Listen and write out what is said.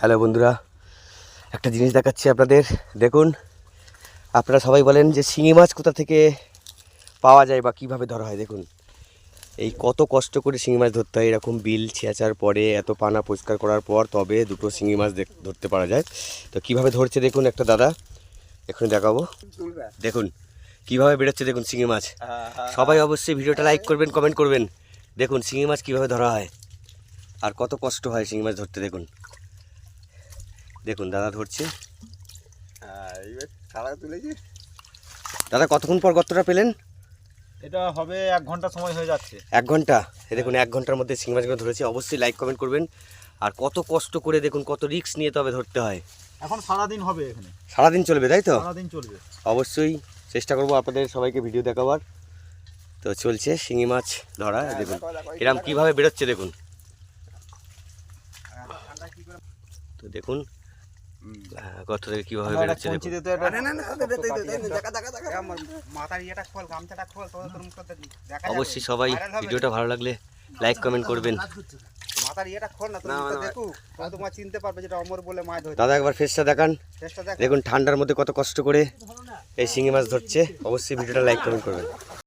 Hello বন্ধুরা, একটা জিনিস দেখাচ্ছি আপনাদের। দেখুন, আপনারা সবাই বলেন যে শিঙি মাছ কোথা থেকে পাওয়া যায় বা কিভাবে ধরা হয়। দেখুন, এই কত কষ্ট করে শিঙি মাছ ধরতে হয়। এরকম বিল ছেঁচার পরে এত পানা পরিষ্কার করার পর তবে দুটো শিঙি মাছ ধরতে পারা যায়। তো কিভাবে ধরছে দেখুন একটা দাদা, এখনই দেখাবো। দেখুন কিভাবে বেরোচ্ছে, দেখুন শিঙি মাছ। সবাই অবশ্যই ভিডিওটা লাইক করবেন, কমেন্ট করবেন। দেখুন শিঙি মাছ কিভাবে ধরা হয় আর কত কষ্ট হয় শিঙি মাছ ধরতে। দেখুন দেখুন দাদা ধরছে। দাদা কতক্ষণ পর গর্তটা পেলেন? এটা হবে 1 ঘন্টা সময় হয়ে যাচ্ছে। 1 ঘন্টা? দেখুন 1 ঘন্টার মধ্যে শিঙি মাছগুলো ধরেছে। অবশ্যই লাইক কমেন্ট করবেন। আর কত কষ্ট করে, দেখুন কত রিস্ক নিয়ে তবে ধরতে হয়। এখন সারাদিন হবে, এখানে সারাদিন চলবে, তাই তো? সারাদিন চলবে। অবশ্যই চেষ্টা করবো আপনাদের সবাইকে ভিডিও দেখাবার। তো চলছে শিঙি মাছ ধরা। দেখুন এরকম কীভাবে বেরোচ্ছে দেখুন। তো দেখুন গর্ত থেকে কীভাবে বেরোচ্ছে দেখুন। অবশ্যই সবাই ভিডিওটা ভালো লাগলে লাইক কমেন্ট করবেন। দাদা একবার ফেসটা দেখান। দেখুন ঠান্ডার মধ্যে কত কষ্ট করে এই শিঙি মাছ ধরছে। অবশ্যই ভিডিওটা লাইক কমেন্ট করবেন।